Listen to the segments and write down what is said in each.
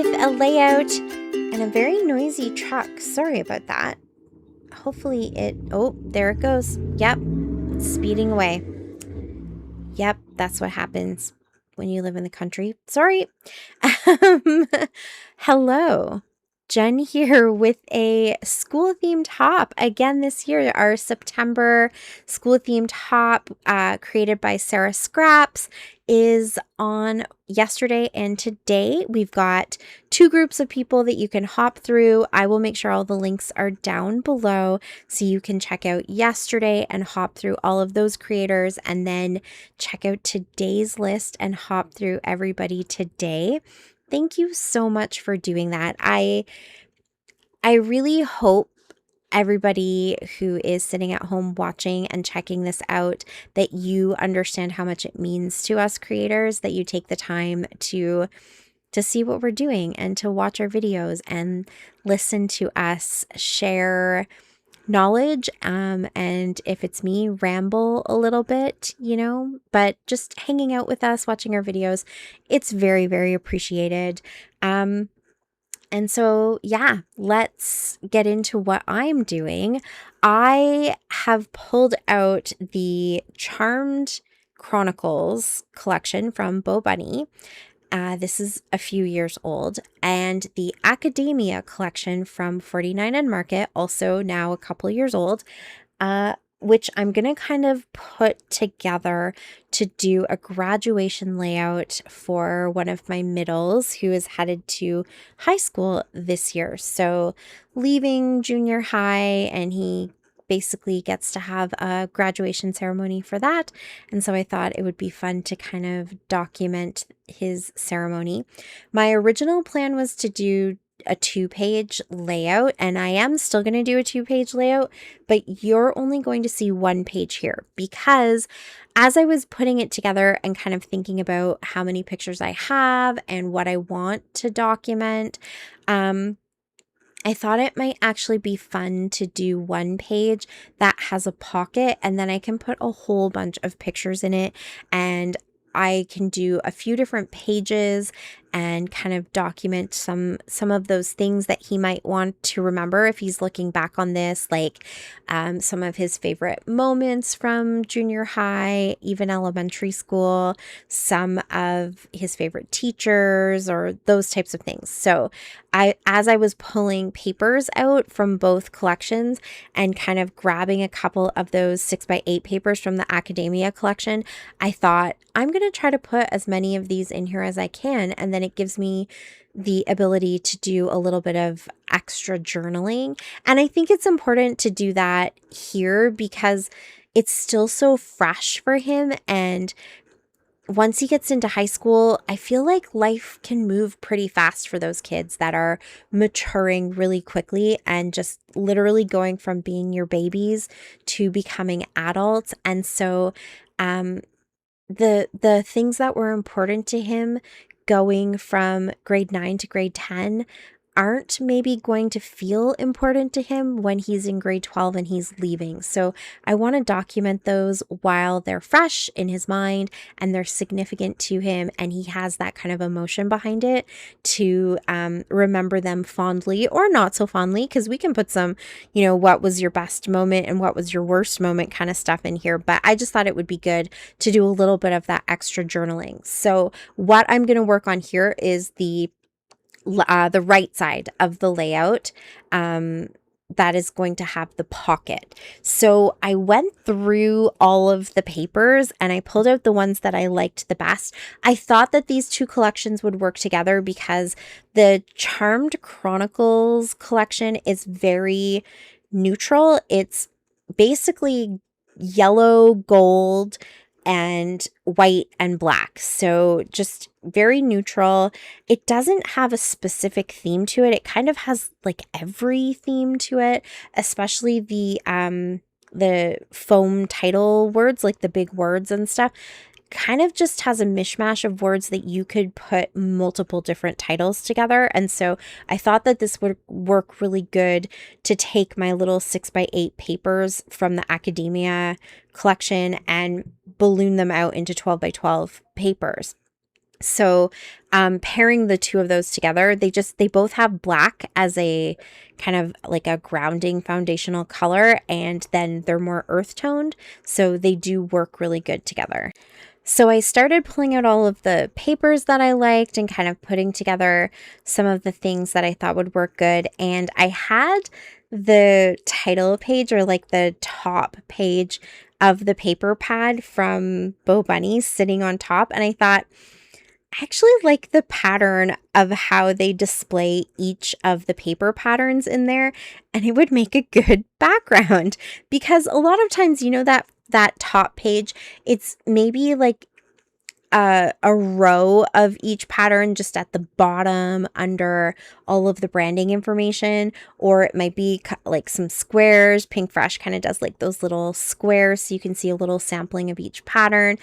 with a layout and a very noisy truck. Sorry about that. Hopefully oh, there it goes. Yep, it's speeding away. Yep, that's what happens when you live in the country. Sorry. Hello. Jen here with a school-themed hop. Again this year, our September school-themed hop created by Sarah Scraps is on yesterday and today. We've got two groups of people that you can hop through. I will make sure all the links are down below so you can check out yesterday and hop through all of those creators, and then check out today's list and hop through everybody today. Thank you so much for doing that. I really hope everybody who is sitting at home watching and checking this out, that you understand how much it means to us creators, that you take the time to see what we're doing and to watch our videos and listen to us share knowledge, and if it's me, ramble a little bit, but just hanging out with us, watching our videos, it's very, very appreciated. And so, yeah, let's get into what I'm doing. I have pulled out the Charmed Chronicles collection from Bo Bunny. This is a few years old, and the Academia collection from 49 and Market, also now a couple years old, which I'm going to kind of put together to do a graduation layout for one of my middles who is headed to high school this year. So leaving junior high, and he basically gets to have a graduation ceremony for that. And so I thought it would be fun to kind of document his ceremony. My original plan was to do a 2-page layout, and I am still going to do a 2-page layout, but you're only going to see 1 page here, because as I was putting it together and kind of thinking about how many pictures I have and what I want to document, I thought it might actually be fun to do 1 page that has a pocket, and then I can put a whole bunch of pictures in it, and I can do a few different pages and kind of document some of those things that he might want to remember if he's looking back on this, like some of his favorite moments from junior high, even elementary school, some of his favorite teachers, or those types of things. So as I was pulling papers out from both collections and kind of grabbing a couple of those 6x8 papers from the Academia collection, I thought, I'm going to try to put as many of these in here as I can, and then it gives me the ability to do a little bit of extra journaling. And I think it's important to do that here because it's still so fresh for him, and once he gets into high school, I feel like life can move pretty fast for those kids that are maturing really quickly and just literally going from being your babies to becoming adults. And so the things that were important to him going from grade 9 to grade 10 aren't maybe going to feel important to him when he's in grade 12 and he's leaving. So I want to document those while they're fresh in his mind and they're significant to him, and he has that kind of emotion behind it to remember them fondly or not so fondly, because we can put some, what was your best moment and what was your worst moment kind of stuff in here. But I just thought it would be good to do a little bit of that extra journaling. So what I'm going to work on here is the right side of the layout that is going to have the pocket. So I went through all of the papers and I pulled out the ones that I liked the best. I thought that these two collections would work together because the Charmed Chronicles collection is very neutral. It's basically yellow, gold, and white and black. So just very neutral. It doesn't have a specific theme to it. It kind of has like every theme to it, especially the foam title words, like the big words and stuff. Kind of just has a mishmash of words that you could put multiple different titles together. And so I thought that this would work really good to take my little 6x8 papers from the Academia collection and balloon them out into 12x12 papers. So pairing the two of those together, they both have black as a kind of like a grounding foundational color, and then they're more earth toned. So they do work really good together. So I started pulling out all of the papers that I liked and kind of putting together some of the things that I thought would work good. And I had the title page, or like the top page of the paper pad from Bo Bunny, sitting on top. And I thought, I actually like the pattern of how they display each of the paper patterns in there, and it would make a good background, because a lot of times, that top page, it's maybe like a row of each pattern just at the bottom under all of the branding information, or it might be like some squares. Pink Fresh kind of does like those little squares so you can see a little sampling of each pattern.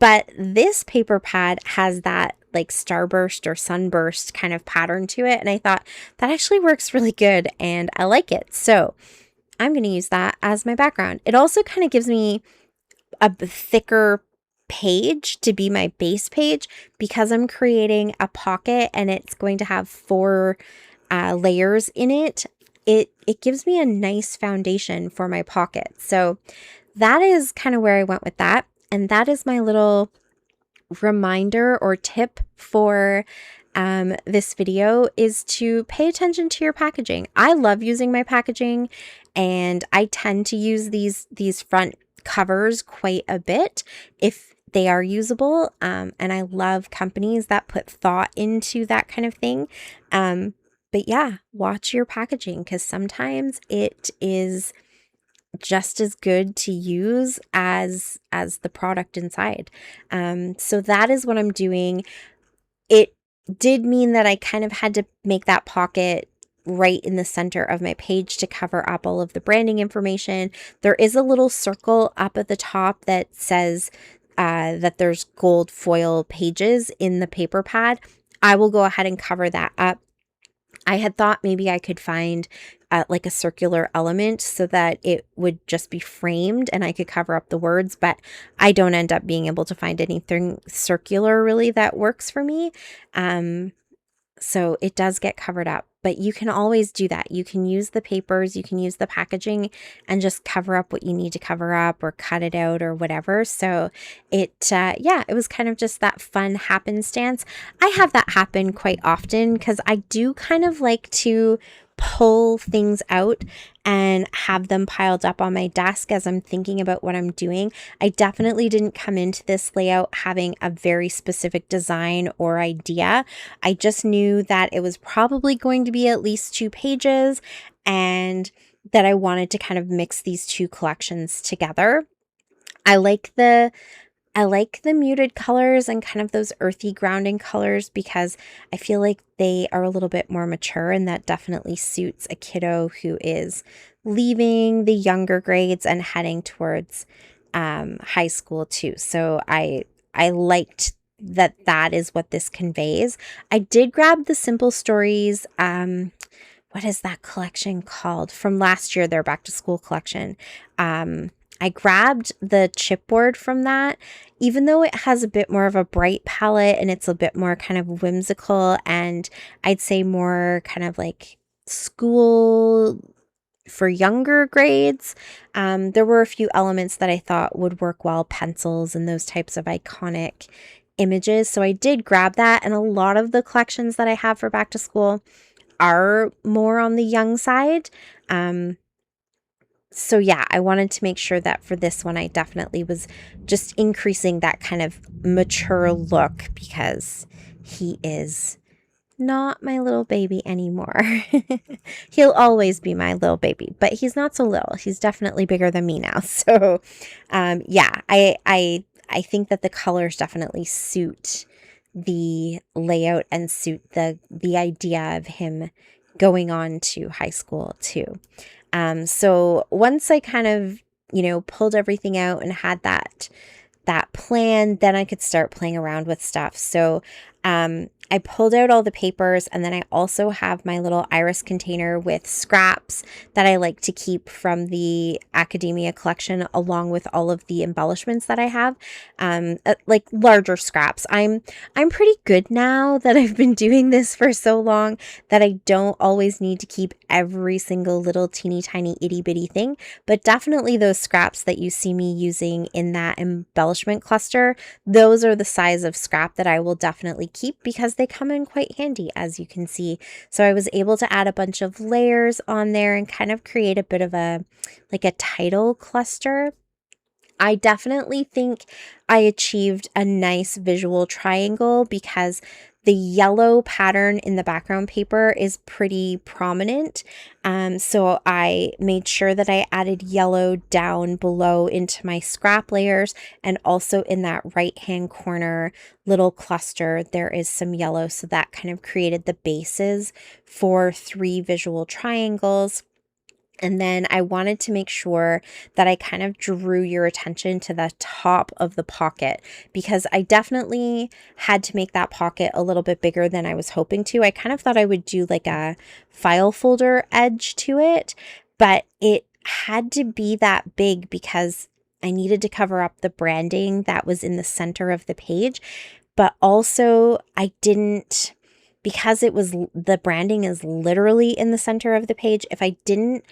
But this paper pad has that like starburst or sunburst kind of pattern to it. And I thought that actually works really good and I like it. So I'm going to use that as my background. It also kind of gives me a thicker page to be my base page, because I'm creating a pocket and it's going to have 4 layers in it. It gives me a nice foundation for my pocket. So that is kind of where I went with that. And that is my little reminder or tip for this video, is to pay attention to your packaging. I love using my packaging, and I tend to use these front covers quite a bit if they are usable. And I love companies that put thought into that kind of thing. But yeah, watch your packaging, because sometimes it is just as good to use as the product inside. So that is what I'm doing. It did mean that I kind of had to make that pocket right in the center of my page to cover up all of the branding information. There is a little circle up at the top that says that there's gold foil pages in the paper pad. I will go ahead and cover that up. I had thought maybe I could find like a circular element so that it would just be framed and I could cover up the words, but I don't end up being able to find anything circular really that works for me. So it does get covered up, but you can always do that. You can use the papers, you can use the packaging and just cover up what you need to cover up, or cut it out or whatever. So it was kind of just that fun happenstance. I have that happen quite often because I do kind of like to pull things out and have them piled up on my desk as I'm thinking about what I'm doing. I definitely didn't come into this layout having a very specific design or idea. I just knew that it was probably going to be at least 2 pages, and that I wanted to kind of mix these 2 collections together. I like the muted colors and kind of those earthy grounding colors, because I feel like they are a little bit more mature, and that definitely suits a kiddo who is leaving the younger grades and heading towards high school too. So I liked that is what this conveys. I did grab the Simple Stories, what is that collection called? From last year, their back to school collection. I grabbed the chipboard from that, even though it has a bit more of a bright palette and it's a bit more kind of whimsical, and I'd say more kind of like school for younger grades. There were a few elements that I thought would work well, pencils and those types of iconic images. So I did grab that, and a lot of the collections that I have for back to school are more on the young side. So yeah, I wanted to make sure that for this one, I definitely was just increasing that kind of mature look, because he is not my little baby anymore. He'll always be my little baby, but he's not so little. He's definitely bigger than me now. So yeah, I think that the colors definitely suit the layout and suit the idea of him going on to high school too. So once I kind of, pulled everything out and had that plan, then I could start playing around with stuff. So I pulled out all the papers, and then I also have my little iris container with scraps that I like to keep from the academia collection, along with all of the embellishments that I have, like larger scraps. I'm pretty good now that I've been doing this for so long that I don't always need to keep every single little teeny tiny itty bitty thing, but definitely those scraps that you see me using in that embellishment cluster, those are the size of scrap that I will definitely keep because they come in quite handy, as you can see. So I was able to add a bunch of layers on there and kind of create a bit of a title cluster. I definitely think I achieved a nice visual triangle because the yellow pattern in the background paper is pretty prominent. So I made sure that I added yellow down below into my scrap layers, and also in that right-hand corner little cluster, there is some yellow. So that kind of created the bases for 3 visual triangles. And then I wanted to make sure that I kind of drew your attention to the top of the pocket, because I definitely had to make that pocket a little bit bigger than I was hoping to. I kind of thought I would do like a file folder edge to it, but it had to be that big because I needed to cover up the branding that was in the center of the page. But also I didn't, because the branding is literally in the center of the page, if I didn't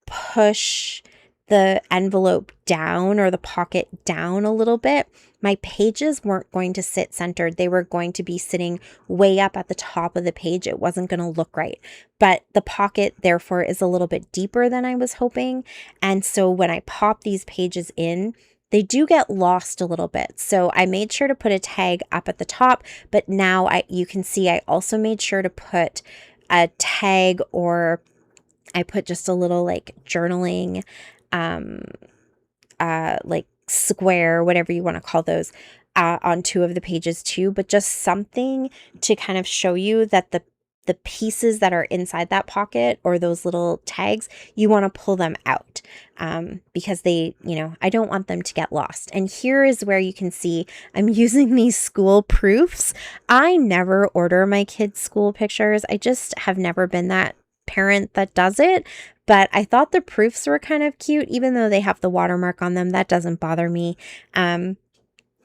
push the envelope down or the pocket down a little bit, my pages weren't going to sit centered. They were going to be sitting way up at the top of the page. It wasn't going to look right. But the pocket, therefore, is a little bit deeper than I was hoping. And so when I pop these pages in, they do get lost a little bit. So I made sure to put a tag up at the top, but now you can see I also made sure to put a tag, or I put just a little like journaling, like square, whatever you want to call those, on 2 of the pages too, but just something to kind of show you that the pieces that are inside that pocket, or those little tags, you want to pull them out, because they, I don't want them to get lost. And here is where you can see I'm using these school proofs. I never order my kids' school pictures. I just have never been that parent that does it, but I thought the proofs were kind of cute, even though they have the watermark on them. That doesn't bother me.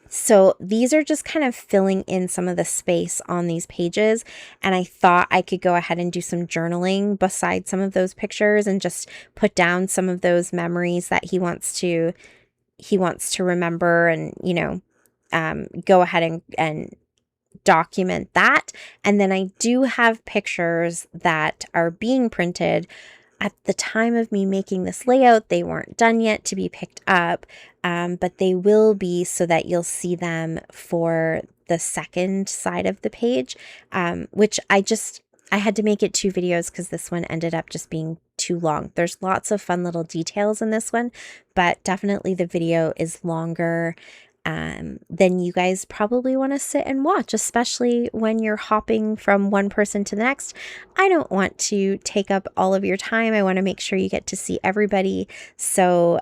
So these are just kind of filling in some of the space on these pages, and I thought I could go ahead and do some journaling beside some of those pictures and just put down some of those memories that he wants to remember, and go ahead and document that. And then I do have pictures that are being printed. At the time of me making this layout, they weren't done yet to be picked up, but they will be, so that you'll see them for the second side of the page, which I had to make it 2 videos because this one ended up just being too long. There's lots of fun little details in this one, but definitely the video is longer then you guys probably want to sit and watch, especially when you're hopping from one person to the next. I don't want to take up all of your time. I want to make sure you get to see everybody. So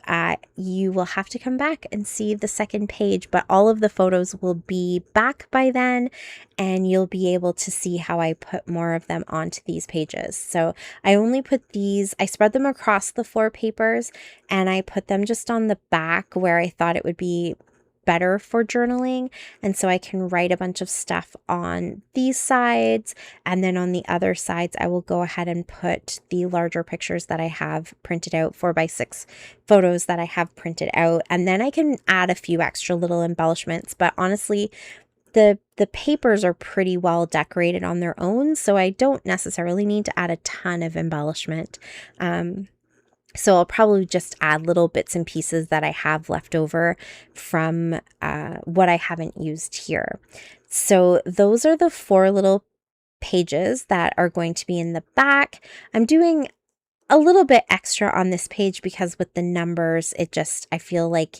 you will have to come back and see the second page, but all of the photos will be back by then, and you'll be able to see how I put more of them onto these pages. So I only put these, I spread them across the 4 papers, and I put them just on the back where I thought it would be better for journaling, and so I can write a bunch of stuff on these sides, and then on the other sides I will go ahead and put the larger pictures that I have printed out, 4x6 photos that I have printed out, and then I can add a few extra little embellishments. But honestly, the papers are pretty well decorated on their own, so I don't necessarily need to add a ton of embellishment. So I'll probably just add little bits and pieces that I have left over from what I haven't used here. So those are the 4 little pages that are going to be in the back. I'm doing a little bit extra on this page because with the numbers, I feel like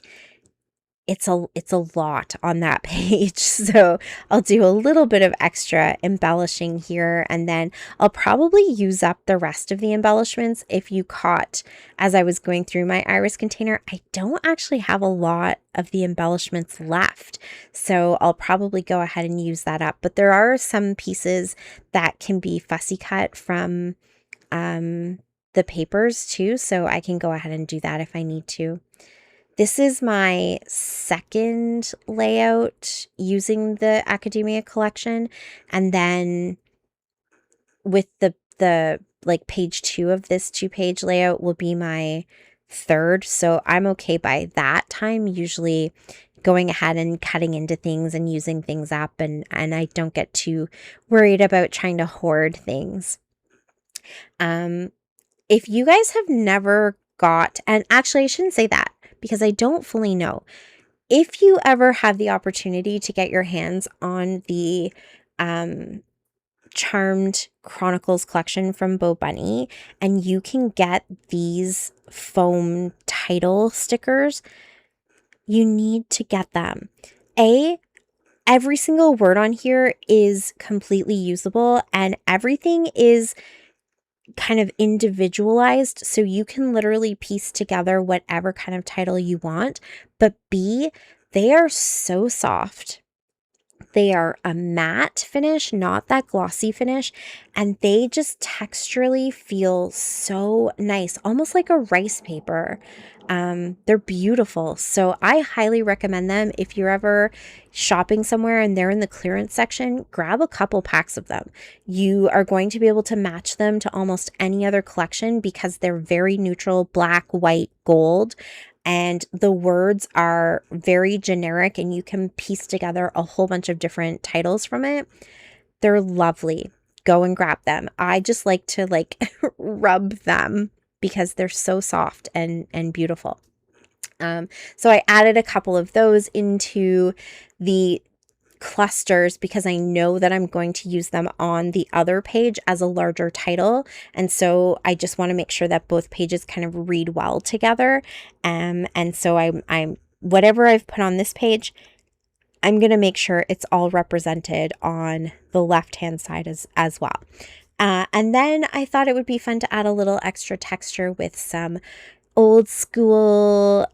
it's a lot on that page. So I'll do a little bit of extra embellishing here, and then I'll probably use up the rest of the embellishments. If you caught as I was going through my iris container, I don't actually have a lot of the embellishments left. So I'll probably go ahead and use that up. But there are some pieces that can be fussy cut from the papers too, so I can go ahead and do that if I need to. This is my second layout using the Academia collection, and then with the like page 2 of this 2-page layout will be my third. So I'm okay by that time, usually going ahead and cutting into things and using things up, and I don't get too worried about trying to hoard things. If you guys have never got, and actually I shouldn't say that because I don't fully know. If you ever have the opportunity to get your hands on the Charmed Chronicles collection from Bo Bunny, and you can get these foam title stickers, you need to get them. Every single word on here is completely usable, and everything is kind of individualized, so you can literally piece together whatever kind of title you want. But B, they are so soft. They are a matte finish, not that glossy finish, and they just texturally feel so nice, almost like a rice paper. They're beautiful, so I highly recommend them. If you're ever shopping somewhere and they're in the clearance section, grab a couple packs of them. You are going to be able to match them to almost any other collection because they're very neutral, black, white, gold, and the words are very generic, and you can piece together a whole bunch of different titles from it. They're lovely. Go and grab them. I just like to rub them because they're so soft and beautiful. So I added a couple of those into the clusters because I know that I'm going to use them on the other page as a larger title, and so I just want to make sure that both pages kind of read well together. And so I'm whatever I've put on this page, I'm going to make sure it's all represented on the left hand side as well. And then I thought it would be fun to add a little extra texture with some old school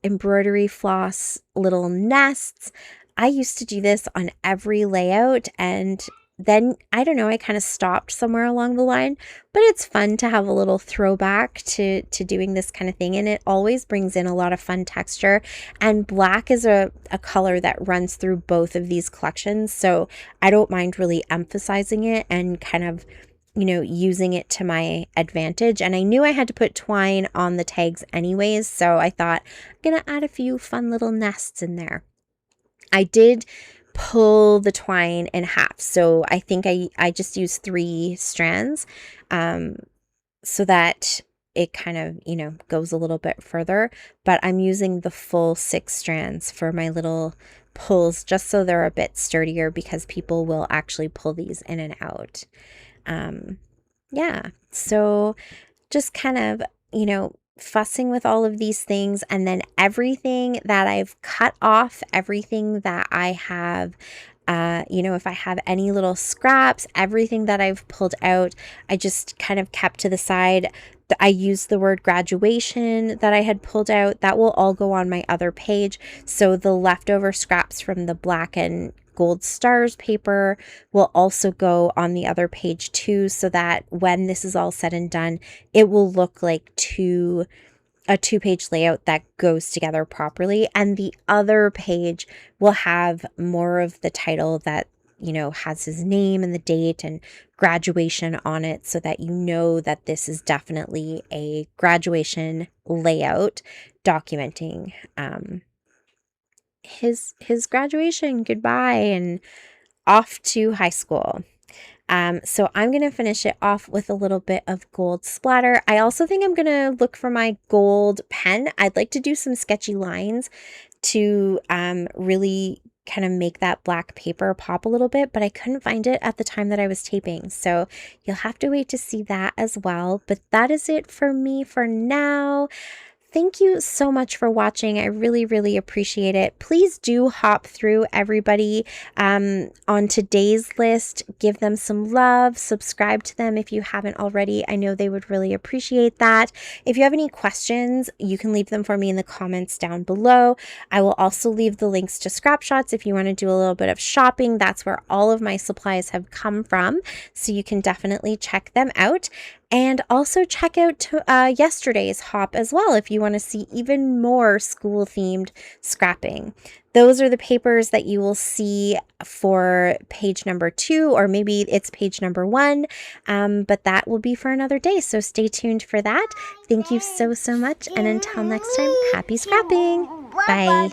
embroidery floss little nests. I used to do this on every layout, and then I don't know, I kind of stopped somewhere along the line, but it's fun to have a little throwback to doing this kind of thing, and it always brings in a lot of fun texture. And black is a color that runs through both of these collections, so I don't mind really emphasizing it and kind of, you know, using it to my advantage. And I knew I had to put twine on the tags anyways, so I thought I'm gonna add a few fun little nests in there. I did pull the twine in half, so I think I just used 3 strands so that it kind of, you know, goes a little bit further, but I'm using the full 6 strands for my little pulls just so they're a bit sturdier because people will actually pull these in and out. Yeah, so just kind of, you know, fussing with all of these things, and then everything that I've cut off, everything that I have, you know, if I have any little scraps, everything that I've pulled out, I just kind of kept to the side. I used the word graduation that I had pulled out. That will all go on my other page. So the leftover scraps from the black and gold stars paper will also go on the other page too, so that when this is all said and done, it will look like a 2-page layout that goes together properly. And the other page will have more of the title that, you know, has his name and the date and graduation on it, so that you know that this is definitely a graduation layout documenting his graduation, goodbye, and off to high school. So I'm going to finish it off with a little bit of gold splatter. I also think I'm going to look for my gold pen. I'd like to do some sketchy lines to really kind of make that black paper pop a little bit, but I couldn't find it at the time that I was taping. So you'll have to wait to see that as well. But that is it for me for now. thank you so much for watching. I really, really appreciate it. Please do hop through everybody on today's list. Give them some love. Subscribe to them if you haven't already. I know they would really appreciate that. If you have any questions, you can leave them for me in the comments down below. I will also leave the links to Scrapshots if you want to do a little bit of shopping. That's where all of my supplies have come from, so you can definitely check them out. And also check out yesterday's hop as well if you want to see even more school-themed scrapping. Those are the papers that you will see for page number 2, or maybe it's page number 1, but that will be for another day, so stay tuned for that. Thank you so, so much, and until next time, happy scrapping! Bye!